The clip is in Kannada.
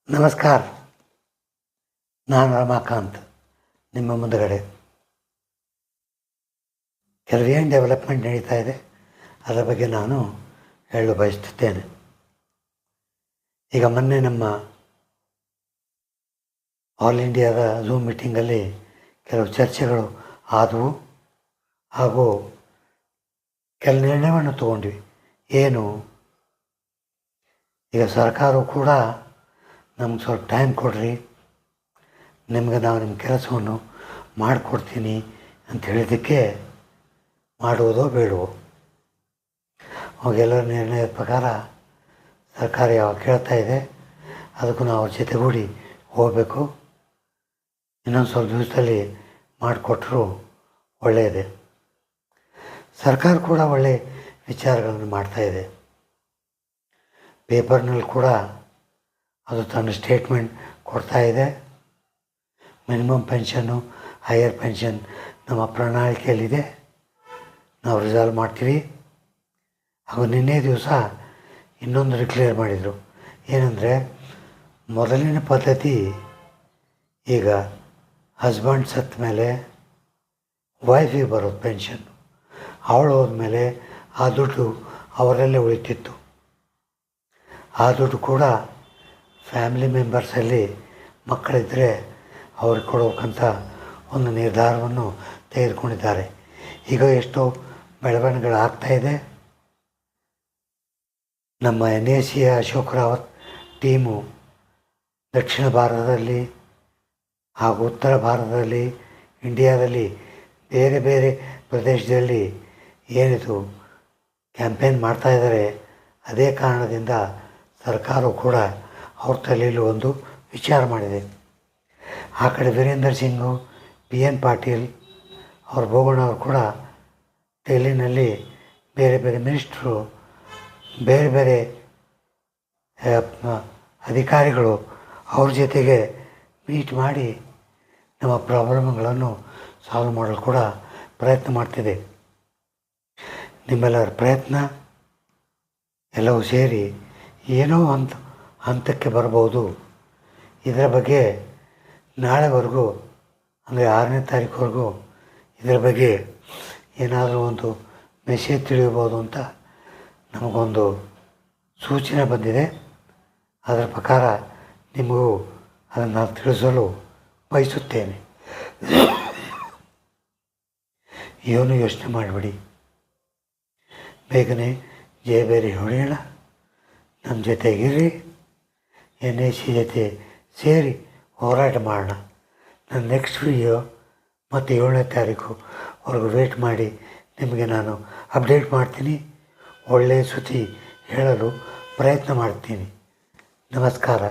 ನಮಸ್ಕಾರ. ನಾನು ರಮಾಕಾಂತ್. ನಿಮ್ಮ ಮುಂದುಗಡೆ ಕೆಲವೇನು ಡೆವಲಪ್ಮೆಂಟ್ ನಡೀತಾ ಇದೆ ಅದರ ಬಗ್ಗೆ ನಾನು ಹೇಳಲು ಬಯಸುತ್ತೇನೆ. ಈಗ ಮೊನ್ನೆ ನಮ್ಮ ಆಲ್ ಇಂಡಿಯಾದ ಝೂಮ್ ಮೀಟಿಂಗಲ್ಲಿ ಕೆಲವು ಚರ್ಚೆಗಳು ಆದವು ಹಾಗೂ ಕೆಲ ನಿರ್ಣಯವನ್ನು ತಗೊಂಡ್ವಿ. ಏನು, ಈಗ ಸರ್ಕಾರವು ಕೂಡ ನಮ್ಗೆ ಸ್ವಲ್ಪ ಟೈಮ್ ಕೊಡ್ರಿ, ನಿಮ್ಗೆ ನಾವು ನಿಮ್ಮ ಕೆಲಸವನ್ನು ಮಾಡಿಕೊಡ್ತೀನಿ ಅಂತ ಹೇಳಿದ್ದಕ್ಕೆ ಮಾಡುವುದೋ ಬೇಡವೋ, ಅವಾಗೆಲ್ಲರ ನಿರ್ಣಯದ ಪ್ರಕಾರ ಸರ್ಕಾರ ಯಾವಾಗ ಕೇಳ್ತಾ ಇದೆ ಅದಕ್ಕೂ ನಾವು ಅವ್ರ ಜೊತೆಗೂಡಿ ಹೋಗಬೇಕು. ಇನ್ನೊಂದು ಸ್ವಲ್ಪ ದಿವಸದಲ್ಲಿ ಮಾಡಿಕೊಟ್ರು ಒಳ್ಳೆಯದೇ. ಸರ್ಕಾರ ಕೂಡ ಒಳ್ಳೆಯ ವಿಚಾರಗಳನ್ನು ಮಾಡ್ತಾಯಿದೆ. ಪೇಪರ್ನಲ್ಲಿ ಕೂಡ ಅದು ತನ್ನ ಸ್ಟೇಟ್ಮೆಂಟ್ ಕೊಡ್ತಾಯಿದೆ. ಮಿನಿಮಮ್ ಪೆನ್ಷನ್ನು, ಹೈಯರ್ ಪೆನ್ಷನ್ ನಮ್ಮ ಪ್ರಣಾಳಿಕೆಯಲ್ಲಿದೆ, ನಾವು ರಿಸಾಲ್ವ್ ಮಾಡ್ತೀವಿ. ಹಾಗೂ ನಿನ್ನೆ ದಿವಸ ಇನ್ನೊಂದು ಡಿಕ್ಲೇರ್ ಮಾಡಿದರು. ಏನಂದರೆ, ಮೊದಲಿನ ಪದ್ಧತಿ ಈಗ ಹಸ್ಬೆಂಡ್ ಸತ್ತ ಮೇಲೆ ವೈಫಿಗೆ ಬರೋದು ಪೆನ್ಷನ್ನು. ಅವಳು ಹೋದ್ಮೇಲೆ ಆ ದುಡ್ಡು ಅವರಲ್ಲೇ ಉಳಿತಿತ್ತು. ಆ ದುಡ್ಡು ಕೂಡ ಫ್ಯಾಮಿಲಿ ಮೆಂಬರ್ಸಲ್ಲಿ ಮಕ್ಕಳಿದ್ದರೆ ಅವ್ರಿಗೆ ಕೊಡಬೇಕಂತ ಒಂದು ನಿರ್ಧಾರವನ್ನು ತೆಗೆದುಕೊಂಡಿದ್ದಾರೆ. ಈಗ ಎಷ್ಟೋ ಬೆಳವಣಿಗೆಗಳು ಆಗ್ತಾಯಿದೆ. ನಮ್ಮ NAC ಅಶೋಕ್ ರಾವತ್ ಟೀಮು ದಕ್ಷಿಣ ಭಾರತದಲ್ಲಿ ಹಾಗೂ ಉತ್ತರ ಭಾರತದಲ್ಲಿ, ಇಂಡಿಯಾದಲ್ಲಿ ಬೇರೆ ಬೇರೆ ಪ್ರದೇಶದಲ್ಲಿ ಏನಿದು ಕ್ಯಾಂಪೇನ್ ಮಾಡ್ತಾಯಿದ್ದಾರೆ. ಅದೇ ಕಾರಣದಿಂದ ಸರ್ಕಾರವು ಕೂಡ ಅವ್ರ ತಲೆಯಲ್ಲಿ ಒಂದು ವಿಚಾರ ಮಾಡಿದೆ. ಆ ಕಡೆ ವೀರೇಂದರ್ ಸಿಂಗು, PN ಪಾಟೀಲ್ ಅವ್ರ ಬೋಗಣ್ಣವರು ಕೂಡ ಡೆಲ್ಲಿನಲ್ಲಿ ಬೇರೆ ಬೇರೆ ಮಿನಿಸ್ಟ್ರು, ಬೇರೆ ಬೇರೆ ಅಧಿಕಾರಿಗಳು ಅವ್ರ ಜೊತೆಗೆ ಮೀಟ್ ಮಾಡಿ ನಮ್ಮ ಪ್ರಾಬ್ಲಮ್ಗಳನ್ನು ಸಾಲ್ವ್ ಮಾಡಲು ಕೂಡ ಪ್ರಯತ್ನ ಮಾಡ್ತಿದೆ. ನಿಮ್ಮೆಲ್ಲರ ಪ್ರಯತ್ನ ಎಲ್ಲವೂ ಸೇರಿ ಏನೋ ಹಂತಕ್ಕೆ ಬರ್ಬೋದು. ಇದರ ಬಗ್ಗೆ ನಾಳೆವರೆಗೂ, ಅಂದರೆ 6ನೇ ತಾರೀಕುವರೆಗೂ ಇದರ ಬಗ್ಗೆ ಏನಾದರೂ ಒಂದು ಮೆಸೇಜ್ ತಿಳಿಯಬೋದು ಅಂತ ನಮಗೊಂದು ಸೂಚನೆ ಬಂದಿದೆ. ಅದರ ಪ್ರಕಾರ ನಿಮಗೂ ಅದನ್ನು ತಿಳಿಸಲು ಬಯಸುತ್ತೇನೆ. ಏನು ಯೋಚನೆ ಮಾಡಬೇಡಿ, ಬೇಗನೆ ಜಯಬೇರಿ ಹೊಡೆಯೋಣ, ನಮ್ಮ ಜೊತೆಗಿರಿ, NAC ಜೊತೆ ಸೇರಿ ಹೋರಾಟ ಮಾಡೋಣ. ನನ್ನ ನೆಕ್ಸ್ಟ್ ವಿಡಿಯೋ ಮತ್ತು 7ನೇ ತಾರೀಕುವರೆಗೂ ವೇಟ್ ಮಾಡಿ, ನಿಮಗೆ ನಾನು ಅಪ್ಡೇಟ್ ಮಾಡ್ತೀನಿ, ಒಳ್ಳೆಯ ಸುದ್ದಿ ಹೇಳಲು ಪ್ರಯತ್ನ ಮಾಡ್ತೀನಿ. ನಮಸ್ಕಾರ.